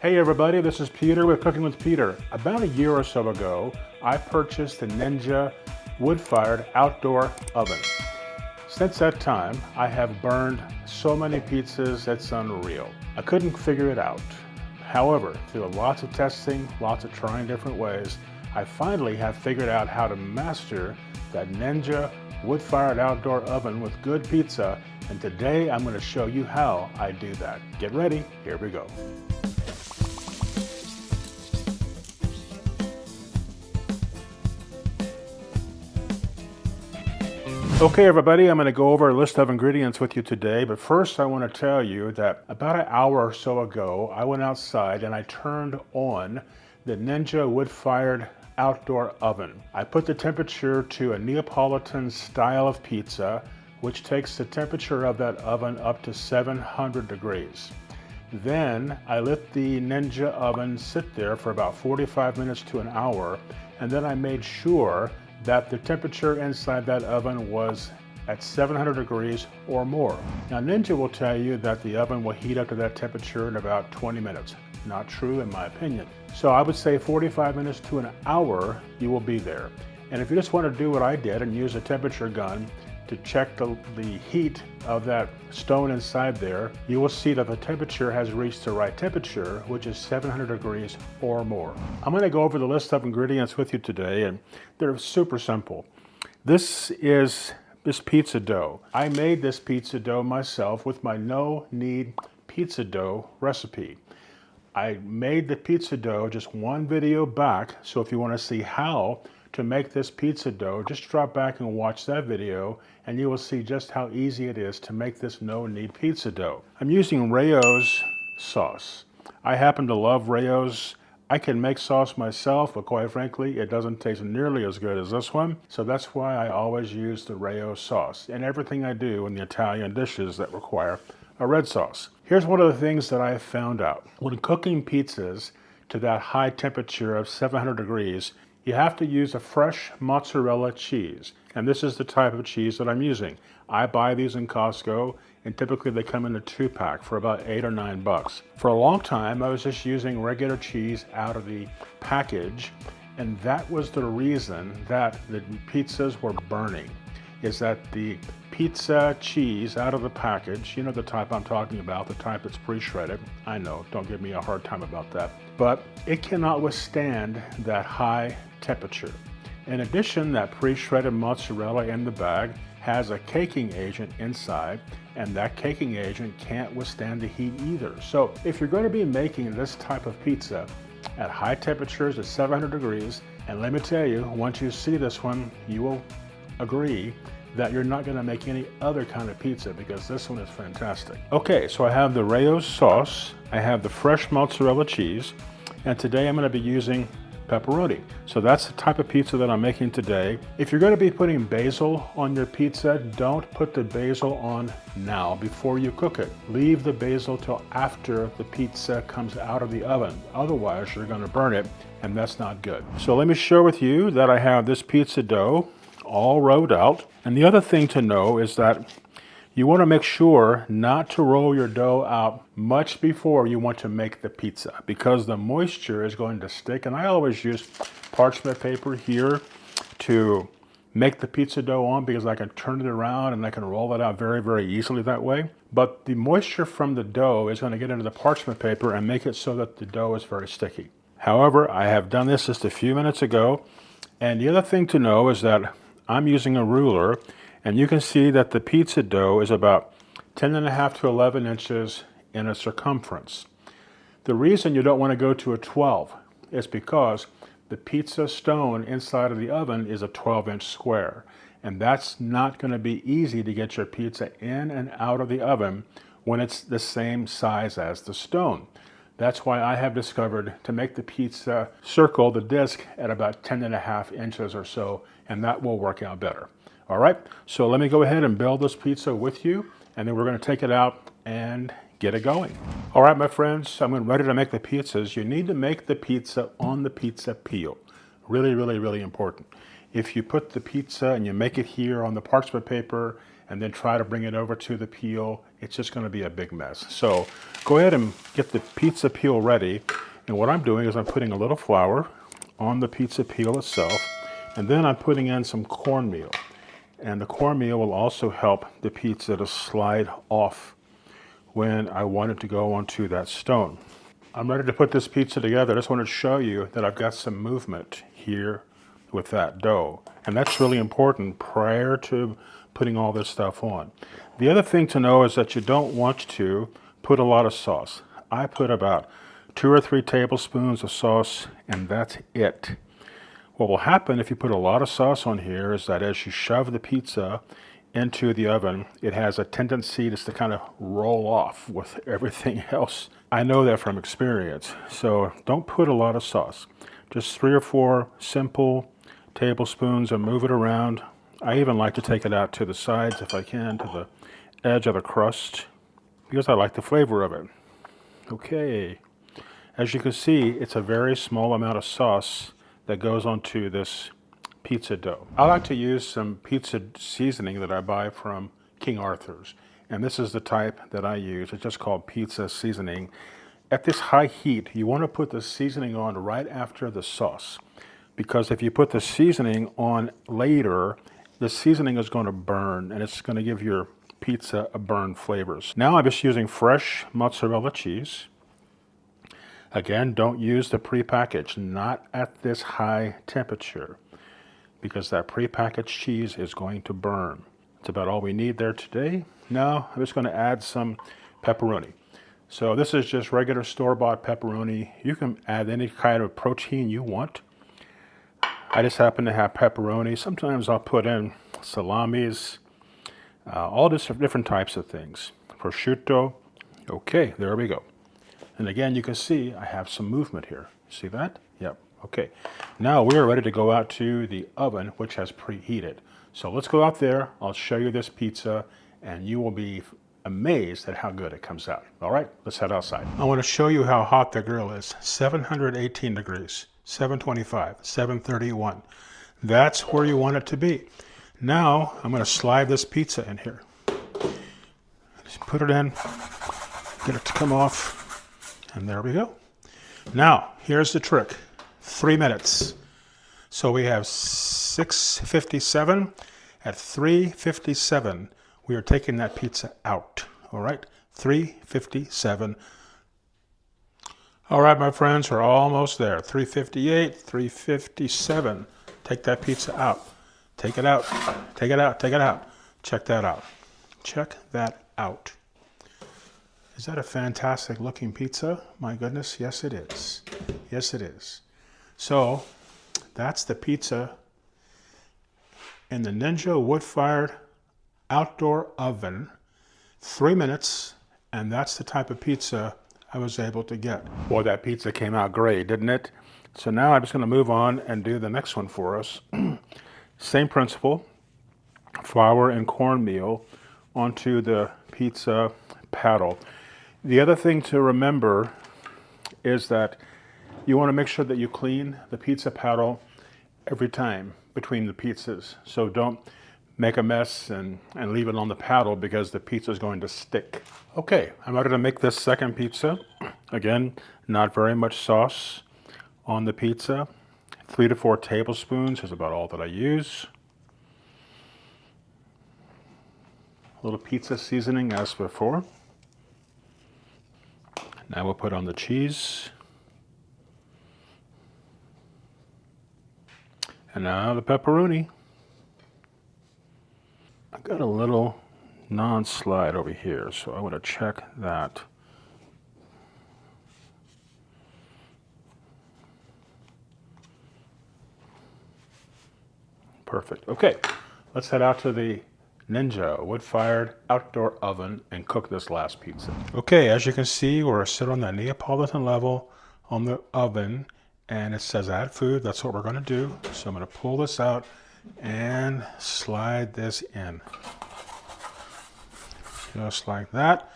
Hey everybody, this is Peter with Cooking with Peter. About a year or so ago, I purchased the Ninja wood-fired outdoor oven. Since that time, I have burned so many pizzas, it's unreal. I couldn't figure it out. However, through lots of testing, lots of trying different ways, I finally have figured out how to master that Ninja wood-fired outdoor oven with good pizza, and today I'm going to show you how I do that. Get ready, here we go. Okay everybody, I'm going to go over a list of ingredients with you today, but first I want to tell you that about an hour or so ago I went outside and I turned on the Ninja wood-fired outdoor oven. I put the temperature to a Neapolitan style of pizza, which takes the temperature of that oven up to 700 degrees. Then I let the Ninja oven sit there for about 45 minutes to an hour, and then I made sure that the temperature inside that oven was at 700 degrees or more. Now Ninja will tell you that the oven will heat up to that temperature in about 20 minutes. Not true in my opinion. So I would say 45 minutes to an hour you will be there. And if you just want to do what I did and use a temperature gun to check the heat of that stone inside there, you will see that the temperature has reached the right temperature, which is 700 degrees or more. I'm going to go over the list of ingredients with you today, and they're super simple. This is this pizza dough. I made this pizza dough myself with my no-knead pizza dough recipe. I made the pizza dough just one video back, so if you want to see how to make this pizza dough, just drop back and watch that video and you will see just how easy it is to make this no-knead pizza dough. I'm using Rayo's sauce. I happen to love Rayo's. I can make sauce myself, but quite frankly, it doesn't taste nearly as good as this one. So that's why I always use the Rayo sauce in everything I do in the Italian dishes that require a red sauce. Here's one of the things that I have found out. When cooking pizzas to that high temperature of 700 degrees, you have to use a fresh mozzarella cheese. And this is the type of cheese that I'm using. I buy these in Costco, and typically they come in a 2-pack for about $8 or $9. For a long time, I was just using regular cheese out of the package, and that was the reason that the pizzas were burning, is that the pizza cheese out of the package, you know the type I'm talking about, the type that's pre-shredded. I know, don't give me a hard time about that. But it cannot withstand that high temperature. In addition, that pre-shredded mozzarella in the bag has a caking agent inside, and that caking agent can't withstand the heat either. So if you're going to be making this type of pizza at high temperatures at 700 degrees, and let me tell you, once you see this one, you will agree that you're not going to make any other kind of pizza because this one is fantastic. Okay, so I have the Rayo's sauce, I have the fresh mozzarella cheese, and today I'm going to be using pepperoni. So that's the type of pizza that I'm making today. If you're going to be putting basil on your pizza, don't put the basil on now before you cook it. Leave the basil till after the pizza comes out of the oven. Otherwise, you're going to burn it, and that's not good. So let me share with you that I have this pizza dough all rolled out. And the other thing to know is that you want to make sure not to roll your dough out much before you want to make the pizza, because the moisture is going to stick. And I always use parchment paper here to make the pizza dough on, because I can turn it around and I can roll it out very, very easily that way. But the moisture from the dough is going to get into the parchment paper and make it so that the dough is very sticky. However, I have done this just a few minutes ago. And the other thing to know is that I'm using a ruler, and you can see that the pizza dough is about 10.5 to 11 inches in a circumference. The reason you don't want to go to a 12 is because the pizza stone inside of the oven is a 12-inch square, and that's not going to be easy to get your pizza in and out of the oven when it's the same size as the stone. That's why I have discovered to make the pizza circle the disc at about 10.5 inches or so, and that will work out better. All right, so let me go ahead and build this pizza with you, and then we're going to take it out and get it going. All right, my friends, I'm ready to make the pizzas. You need to make the pizza on the pizza peel. Really, really, really important. If you put the pizza and you make it here on the parchment paper and then try to bring it over to the peel, it's just going to be a big mess. So go ahead and get the pizza peel ready. And what I'm doing is I'm putting a little flour on the pizza peel itself, and then I'm putting in some cornmeal. And the cornmeal will also help the pizza to slide off when I want it to go onto that stone. I'm ready to put this pizza together. I just want to show you that I've got some movement here with that dough. And that's really important prior to putting all this stuff on. The other thing to know is that you don't want to put a lot of sauce. I put about 2 or 3 tablespoons of sauce, and that's it. What will happen if you put a lot of sauce on here is that as you shove the pizza into the oven, it has a tendency just to kind of roll off with everything else. I know that from experience. So don't put a lot of sauce. Just 3 or 4 simple tablespoons and move it around. I even like to take it out to the sides if I can, to the edge of the crust, because I like the flavor of it. Okay. As you can see, it's a very small amount of sauce that goes onto this pizza dough. I like to use some pizza seasoning that I buy from King Arthur's. And this is the type that I use. It's just called pizza seasoning. At this high heat, you want to put the seasoning on right after the sauce. Because if you put the seasoning on later, the seasoning is going to burn and it's going to give your pizza a burn flavors. Now I'm just using fresh mozzarella cheese. Again, don't use the prepackaged, not at this high temperature, because that prepackaged cheese is going to burn. That's about all we need there today. Now I'm just going to add some pepperoni. So this is just regular store-bought pepperoni. You can add any kind of protein you want. I just happen to have pepperoni. Sometimes I'll put in salamis, all different types of things. Prosciutto. Okay, there we go. And again, you can see I have some movement here. See that? Yep. Okay. Now we are ready to go out to the oven, which has preheated. So let's go out there. I'll show you this pizza, and you will be amazed at how good it comes out. All right, let's head outside. I want to show you how hot the grill is. 718 degrees, 725, 731. That's where you want it to be. Now I'm going to slide this pizza in here. Just put it in, get it to come off, and there we go. Now, here's the trick. 3 minutes. So we have 6:57. At 3:57, we are taking that pizza out. All right, 3:57. All right, my friends, we're almost there. 3:58, 3:57. Take that pizza out. Take it out. Take it out. Take it out. Check that out. Check that out. Is that a fantastic looking pizza? My goodness, yes it is. Yes it is. So that's the pizza in the Ninja wood-fired outdoor oven. 3 minutes, and that's the type of pizza I was able to get. Boy, that pizza came out great, didn't it? So now I'm just going to move on and do the next one for us. Same principle, flour and cornmeal onto the pizza paddle. The other thing to remember is that you want to make sure that you clean the pizza paddle every time between the pizzas. So don't make a mess and leave it on the paddle, because the pizza is going to stick. Okay, I'm ready to make this second pizza. Again, not very much sauce on the pizza. 3 to 4 tablespoons is about all that I use. A little pizza seasoning as before. Now we'll put on the cheese. And now the pepperoni. I've got a little non-slide over here, so I want to check that. Perfect. Okay, let's head out to the Ninja wood-fired outdoor oven and cook this last pizza. Okay, as you can see, we're set on the Neapolitan level on the oven, and it says add food. That's what we're going to do. So I'm going to pull this out and slide this in. Just like that.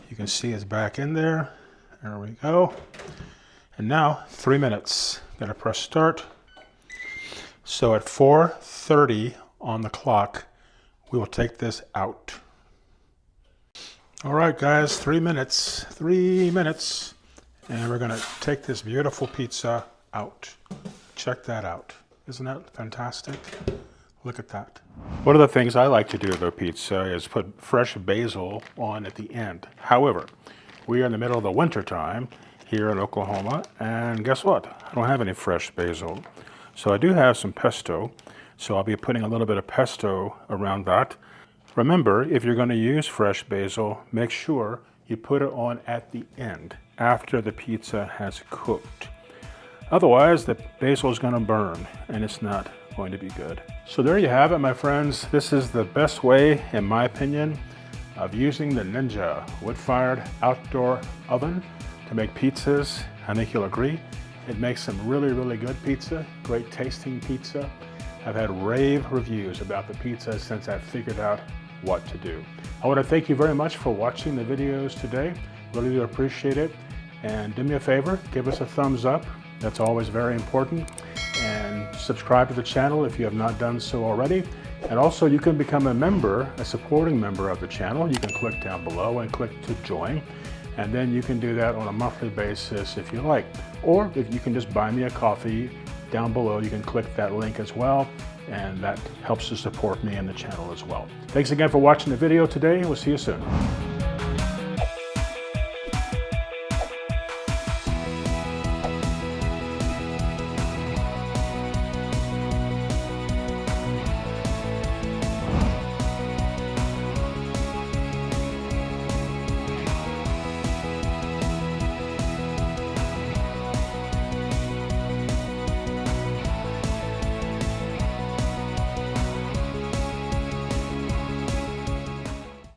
You can see it's back in there. There we go. And now 3 minutes. Gotta press start. So at 4:30 on the clock, we will take this out. All right, guys, 3 minutes, 3 minutes, and we're gonna take this beautiful pizza out. Check that out. Isn't that fantastic? Look at that. One of the things I like to do with the pizza is put fresh basil on at the end. However, we are in the middle of the winter time here in Oklahoma, and guess what? I don't have any fresh basil. So I do have some pesto, so I'll be putting a little bit of pesto around that. Remember, if you're going to use fresh basil, make sure you put it on at the end, after the pizza has cooked. Otherwise, the basil is going to burn, and it's not going to be good. So there you have it, my friends. This is the best way, in my opinion, of using the Ninja wood-fired outdoor oven to make pizzas. I think you'll agree. It makes some really, really good pizza, great tasting pizza. I've had rave reviews about the pizza since I figured out what to do. I want to thank you very much for watching the videos today. Really do appreciate it. And do me a favor, give us a thumbs up. That's always very important. And subscribe to the channel if you have not done so already. And also you can become a member, a supporting member of the channel. You can click down below and click to join. And then you can do that on a monthly basis if you like. Or if you can just buy me a coffee down below, you can click that link as well. And that helps to support me and the channel as well. Thanks again for watching the video today. We'll see you soon.